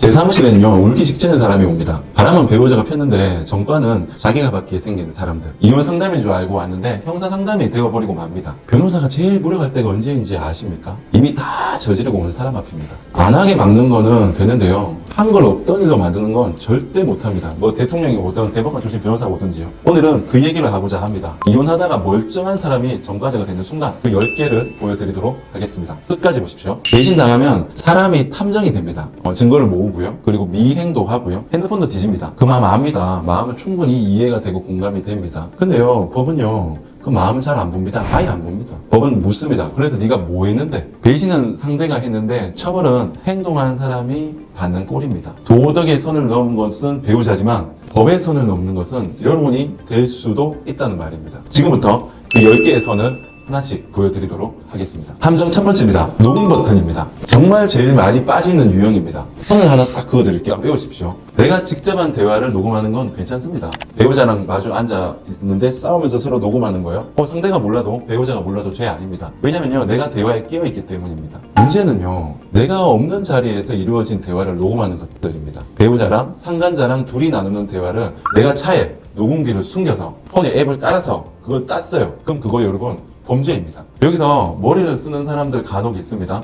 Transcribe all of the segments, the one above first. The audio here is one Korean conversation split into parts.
제 사무실에는요, 울기 직전에 사람이 옵니다. 바람은 배우자가 폈는데 전과는 자기가 받기에 생긴 사람들. 이혼 상담인 줄 알고 왔는데 형사 상담이 되어버리고 맙니다. 변호사가 제일 무력할 때가 언제인지 아십니까? 이미 다 저지르고 온 사람 앞입니다. 안 하게 막는 거는 되는데요, 한 걸 없던 일로 만드는 건 절대 못합니다. 뭐 대통령이 오든 대법관 출신 변호사가 오든지요. 오늘은 그 얘기를 하고자 합니다. 이혼하다가 멀쩡한 사람이 전과자가 되는 순간 그 10개를 보여드리도록 하겠습니다. 끝까지 보십시오. 배신당하면 사람이 탐정이 됩니다. 증거를 모으고요. 그리고 미행도 하고요. 핸드폰도 뒤집니다. 그 마음 압니다. 마음은 충분히 이해가 되고 공감이 됩니다. 근데요, 법은요, 그 마음은 잘 안 봅니다. 아예 안 봅니다. 법은 묻습니다. 그래서 네가 뭐 했는데? 배신은 상대가 했는데 처벌은 행동한 사람이 받는 꼴입니다. 도덕의 선을 넘은 것은 배우자지만 법의 선을 넘는 것은 여러분이 될 수도 있다는 말입니다. 지금부터 그 10개의 선을 하나씩 보여드리도록 하겠습니다. 함정 첫 번째입니다. 녹음 버튼입니다. 정말 제일 많이 빠지는 유형입니다. 선을 하나 딱 그어드릴게요. 외우십시오. 내가 직접 한 대화를 녹음하는 건 괜찮습니다. 배우자랑 마주 앉아 있는데 싸우면서 서로 녹음하는 거예요. 상대가 몰라도 배우자가 몰라도 죄 아닙니다. 왜냐면요, 내가 대화에 끼어있기 때문입니다. 문제는요, 내가 없는 자리에서 이루어진 대화를 녹음하는 것들입니다. 배우자랑 상간자랑 둘이 나누는 대화를 내가 차에 녹음기를 숨겨서 폰에 앱을 깔아서 그걸 땄어요. 그럼 그거 여러분 범죄입니다. 여기서 머리를 쓰는 사람들 간혹 있습니다.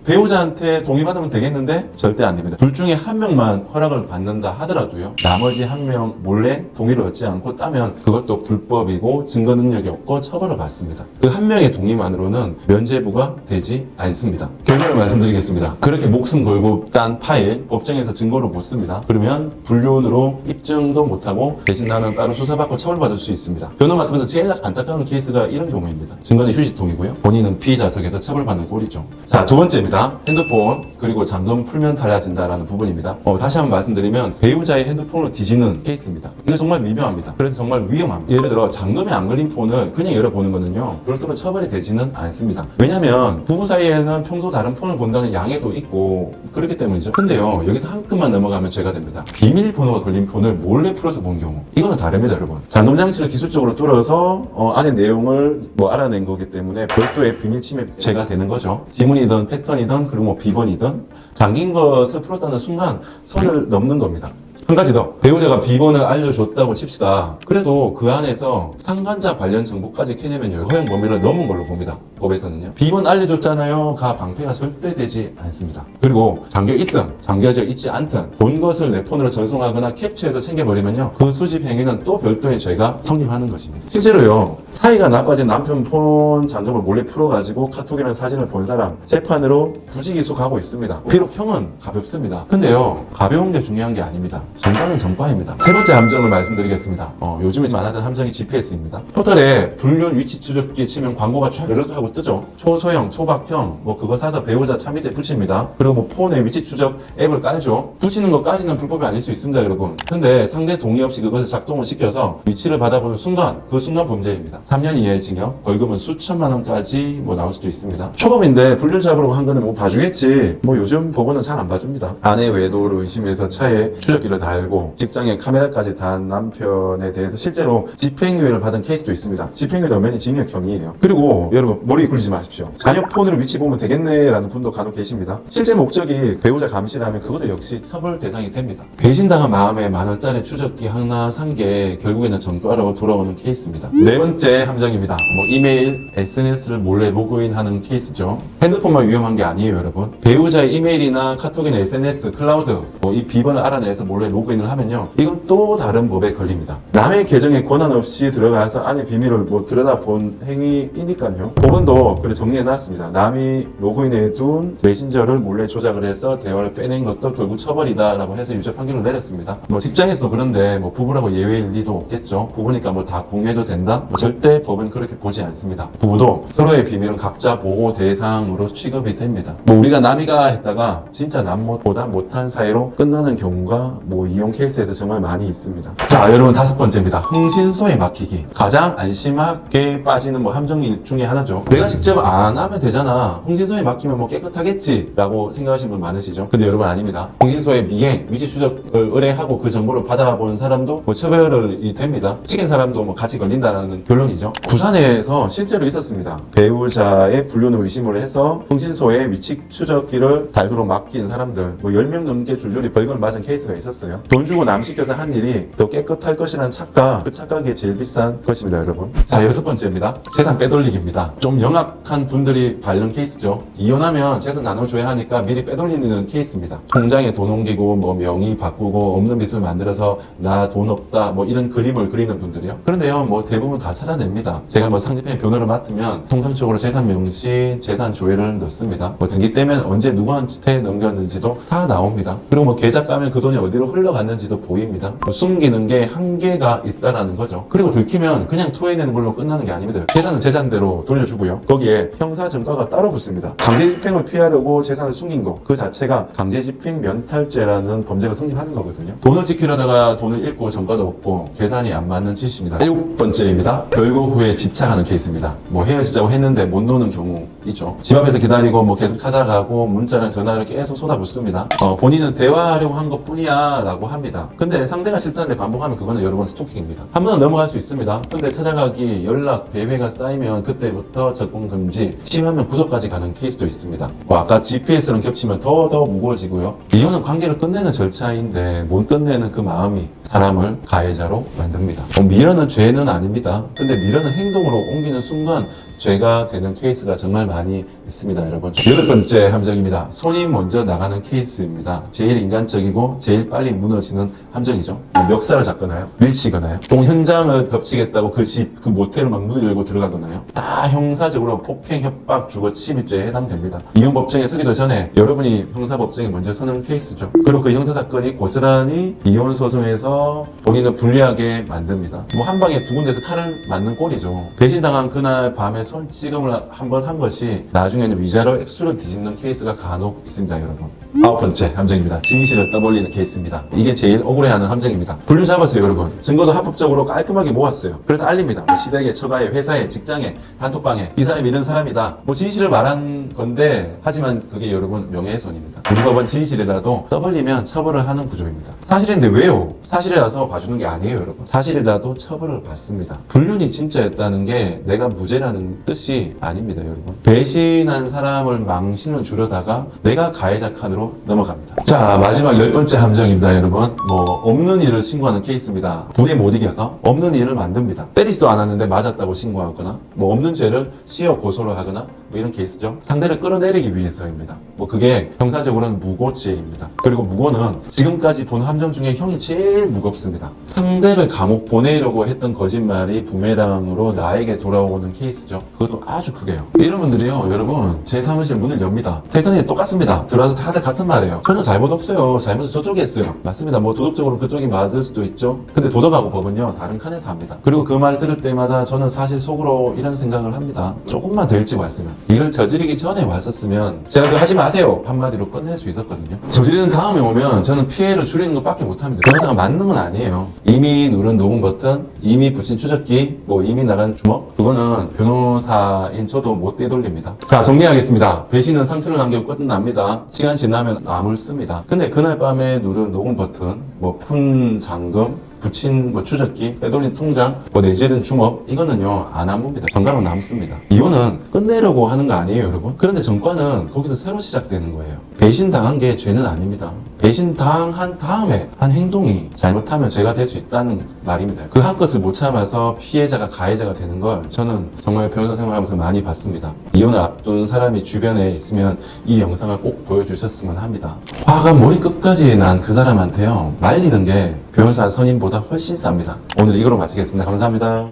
배우자한테 동의받으면 되겠는데 절대 안 됩니다. 둘 중에 한 명만 허락을 받는다 하더라도요, 나머지 한 명 몰래 동의를 얻지 않고 따면 그것도 불법이고 증거 능력이 없고 처벌을 받습니다. 그 한 명의 동의만으로는 면죄부가 되지 않습니다. 결론을 말씀드리겠습니다. 그렇게 목숨 걸고 딴 파일 법정에서 증거로 못 씁니다. 그러면 불륜으로 입증도 못하고 대신 나는 따로 수사받고 처벌받을 수 있습니다. 변호 맡으면서 제일 안타까운 케이스가 이런 경우입니다. 증거는 휴지통이고요, 본인은 피의자석에서 처벌받는 꼴이죠. 자, 두 번째입니다. 핸드폰 그리고 잠금 풀면 달라진다라는 부분입니다. 다시 한번 말씀드리면 배우자의 핸드폰을 뒤지는 케이스입니다. 이거 정말 미묘합니다. 그래서 정말 위험합니다. 예를 들어 잠금이 안 걸린 폰을 그냥 열어보는 거는요, 별도로 처벌이 되지는 않습니다. 왜냐면 부부 사이에는 평소 다른 폰을 본다는 양해도 있고 그렇기 때문이죠. 근데요, 여기서 한 끈만 넘어가면 죄가 됩니다. 비밀번호가 걸린 폰을 몰래 풀어서 본 경우, 이거는 다릅니다. 여러분, 잠금 장치를 기술적으로 뚫어서 안에 내용을 알아낸 거기 때문에 별도의 비밀 침해 죄가 되는 거죠. 지문이든 패턴이든 그리고 뭐 비번이든 잠긴 것을 풀었다는 순간 선을 넘는 겁니다. 한 가지 더, 배우자가 비번을 알려줬다고 칩시다. 그래도 그 안에서 상간자 관련 정보까지 캐내면요, 허용 범위를 넘은 걸로 봅니다. 법에서는요. 비번 알려줬잖아요 가 방패가 절대 되지 않습니다. 그리고 잠겨있든 잠겨져 있지 않든 본 것을 내 폰으로 전송하거나 캡처해서 챙겨버리면요, 그 수집 행위는 또 별도의 죄가 성립하는 것입니다. 실제로요, 사이가 나빠진 남편 폰 잠금을 몰래 풀어가지고 카톡이나 사진을 본 사람 재판으로 부지기수 가고 있습니다. 비록 형은 가볍습니다. 근데요, 가벼운 게 중요한 게 아닙니다. 전과는 전과입니다. 세 번째 함정을 말씀드리겠습니다. 요즘에 많아진 함정이 GPS입니다. 포털에 불륜 위치 추적기 치면 광고가 쫙 하고 뜨죠. 초소형, 초박형, 그거 사서 배우자 참이제 붙입니다. 그리고 폰에 위치 추적 앱을 깔죠. 붙이는 것까지는 불법이 아닐 수 있습니다, 여러분. 근데 상대 동의 없이 그것을 작동을 시켜서 위치를 받아보는 순간, 그 순간 범죄입니다. 3년 이하의 징역, 벌금은 수천만 원까지 나올 수도 있습니다. 초범인데 불륜 잡으려고 한 거는 봐주겠지. 요즘 법원은 잘 안 봐줍니다. 아내 외도를 의심해서 차에 추적기를 달고 직장에 카메라까지 단 남편에 대해서 실제로 집행유예를 받은 케이스도 있습니다. 집행유예도 면이 징역형이에요. 그리고 여러분, 머리 굴리지 마십시오. 자녀 폰으로 위치 보면 되겠네 라는 분도 간혹 계십니다. 실제 목적이 배우자 감시라면 그것도 역시 처벌 대상이 됩니다. 배신당한 마음에 만원짜리 추적기 하나 산 게 결국에는 전과로 돌아오는 케이스입니다. 네 번째 함정입니다. 이메일, SNS를 몰래 로그인하는 케이스죠. 핸드폰만 위험한 게 아니에요, 여러분. 배우자의 이메일이나 카톡이나 SNS, 클라우드, 이 비번을 알아내서 몰래 로그인을 하면요, 이건 또 다른 법에 걸립니다. 남의 계정에 권한 없이 들어가서 안에 비밀을 들여다본 행위이니까요. 법원도 그래 정리해놨습니다. 남이 로그인해둔 메신저를 몰래 조작을 해서 대화를 빼낸 것도 결국 처벌이다라고 해서 유죄 판결을 내렸습니다. 직장에서도 그런데 부부라고 예외일 리도 없겠죠. 부부니까 다 공유해도 된다? 절대 법은 그렇게 보지 않습니다. 부부도 서로의 비밀은 각자 보호 대상으로 취급이 됩니다. 우리가 남이가 했다가 진짜 남보다 못한 사이로 끝나는 경우가 이용 케이스에서 정말 많이 있습니다. 자, 여러분, 다섯 번째입니다. 흥신소에 막히기. 가장 안심하게 빠지는 함정 중에 하나죠. 내가 직접 안 하면 되잖아. 홍신소에 맡기면 뭐 깨끗하겠지 라고 생각하시는 분 많으시죠? 근데 여러분 아닙니다. 홍신소의 미행, 위치 추적을 의뢰하고 그 정보를 받아본 사람도 뭐 처벌이 됩니다. 찍힌 사람도 뭐 같이 걸린다라는 결론이죠. 부산에서 실제로 있었습니다. 배우자의 불륜을 의심을 해서 홍신소에 위치 추적기를 달도록 맡긴 사람들 뭐 10명 넘게 줄줄이 벌금을 맞은 케이스가 있었어요. 돈 주고 남 시켜서 한 일이 더 깨끗할 것이라는 착각, 그 착각이 제일 비싼 것입니다, 여러분. 자, 6번째입니다. 재산 빼돌리기입니다. 좀 영악한 분들이 밟는 케이스죠. 이혼하면 재산 나눠줘야 하니까 미리 빼돌리는 케이스입니다. 통장에 돈 옮기고 뭐 명의 바꾸고 없는 빚을 만들어서 나 돈 없다 뭐 이런 그림을 그리는 분들이요. 그런데요, 뭐 대부분 다 찾아냅니다. 제가 뭐 상대편의 변호를 맡으면 통상적으로 재산 명시, 재산 조회를 넣습니다. 뭐 등기 떼면 언제 누구한테 넘겼는지도 다 나옵니다. 그리고 뭐 계좌 까면 그 돈이 어디로 흘러갔는지도 보입니다. 뭐 숨기는 게 한계가 있다라는 거죠. 그리고 들키면 그냥 토해내는 걸로 끝나는 게 아닙니다. 재산은 재산대로 돌려주고요. 거기에 형사증거가 따로 붙습니다. 강제집행을 피하려고 재산을 숨긴 거, 그 자체가 강제집행 면탈죄라는 범죄가 성립하는 거거든요. 돈을 지키려다가 돈을 잃고 전과도 없고 계산이 안 맞는 짓입니다. 7번째입니다. 별거 후에 집착하는 케이스입니다. 뭐 헤어지자고 했는데 못 노는 경우 있죠. 집 앞에서 기다리고 뭐 계속 찾아가고 문자랑 전화를 계속 쏟아붓습니다. 본인은 대화하려고 한 것 뿐이야 라고 합니다. 근데 상대가 싫다는데 반복하면 그거는 여러분 스토킹입니다. 한 번은 넘어갈 수 있습니다. 근데 찾아가기, 연락, 대회가 쌓이면 그때부터 접근 금지, 심하면 구속까지 가는 케이스도 있습니다. 뭐 아까 GPS랑 겹치면 더 무거워지고요. 이혼은 관계를 끝내는 절차인데 못 끝내는 그 마음이 사람을 가해자로 만듭니다. 미련은 죄는 아닙니다. 근데 미련은 행동으로 옮기는 순간 죄가 되는 케이스가 정말 많이 있습니다, 여러분. 8번째 함정입니다. 손이 먼저 나가는 케이스입니다. 제일 인간적이고 제일 빨리 무너지는 함정이죠. 멱살을 잡거나요, 밀치거나요, 또 현장을 덮치겠다고 그 집, 그 모텔을 막 문을 열고 들어가거나요. 다 형사적으로 폭행, 협박, 주거, 침입죄에 해당됩니다. 이혼 법정에 서기도 전에 여러분이 형사 법정에 먼저 서는 케이스죠. 그리고 그 형사 사건이 고스란히 이혼 소송에서 본인을 불리하게 만듭니다. 뭐 한 방에 두 군데서 칼을 맞는 꼴이죠. 배신당한 그날 밤에 손찌검을 한번 한 것이 나중에는 위자료 액수를 뒤집는 케이스가 간혹 있습니다, 여러분. 9번째 함정입니다. 진실을 떠벌리는 케이스입니다. 이게 제일 억울해하는 함정입니다. 불륜 잡았어요, 여러분. 증거도 합법적으로 깔끔하게 모았어요. 그래서 알립니다. 뭐 시댁에, 처가에, 회사에, 직장에, 단톡방에 이 사람이 이런 사람이다. 뭐 진실을 말한 건데, 하지만 그게 여러분 명예훼손입니다. 우리 법은 진실이라도 떠벌리면 처벌을 하는 구조입니다. 사실인데 왜요? 사실이라서 봐주는 게 아니에요, 여러분. 사실이라도 처벌을 받습니다. 불륜이 진짜였다는 게 내가 무죄라는 뜻이 아닙니다, 여러분. 배신한 사람을 망신을 주려다가 내가 가해자 칸으로 넘어갑니다. 자, 마지막 10번째 함정입니다, 여러분. 뭐 없는 일을 신고하는 케이스입니다. 둘이 못 이겨서 없는 일을 만듭니다. 때리지도 않았는데 맞았다고 신고하거나 뭐 없는 죄를 시어 고소를 하거나 뭐 이런 케이스죠. 상대를 끌어내리기 위해서입니다. 뭐 그게 형사적으로는 무고죄입니다. 그리고 무고는 지금까지 본 함정 중에 형이 제일 무겁습니다. 상대를 감옥 보내려고 했던 거짓말이 부메랑으로 나에게 돌아오는 케이스죠. 그것도 아주 크게요. 이런 분들이요, 여러분, 제 사무실 문을 엽니다. 태도는 똑같습니다. 들어와서 다들 같은 말이에요. 전혀 잘못 없어요. 잘못은 저쪽이 했어요. 맞습니다. 뭐 도덕적으로 그쪽이 맞을 수도 있죠. 근데 도덕하고 법은요, 다른 칸에서 합니다. 그리고 그 말 들을 때마다 저는 사실 속으로 이런 생각을 합니다. 조금만 더 일찍 왔으면, 이걸 저지르기 전에 왔었으면 제가 그 하지 마세요 한마디로 끝낼 수 있었거든요. 저지르는 다음에 오면 저는 피해를 줄이는 것밖에 못합니다. 변호사가 맞는 건 아니에요. 이미 누른 녹음 버튼, 이미 붙인 추적기, 뭐 이미 나간 주먹, 그거는 변호사인 저도 못 되돌립니다. 자, 정리하겠습니다. 배신은 상처를 남기고 끝납니다. 시간 지나면 암을 씁니다. 근데 그날 밤에 누른 녹음 버튼, 뭐 푼 잔금, 붙인 뭐 추적기, 빼돌린 통장, 뭐 내지른 주먹, 이거는요 안 아뭅니다. 정가로 남습니다. 이혼은 끝내려고 하는 거 아니에요, 여러분. 그런데 정과는 거기서 새로 시작되는 거예요. 배신당한 게 죄는 아닙니다. 배신당한 다음에 한 행동이 잘못하면 죄가 될 수 있다는 말입니다. 그 한 것을 못 참아서 피해자가 가해자가 되는 걸 저는 정말 변호사 생활하면서 많이 봤습니다. 이혼을 앞둔 사람이 주변에 있으면 이 영상을 꼭 보여주셨으면 합니다. 화가 머리 끝까지 난 그 사람한테요, 말리는 게 변호사 선임보다 훨씬 쌉니다. 오늘 이거로 마치겠습니다. 감사합니다.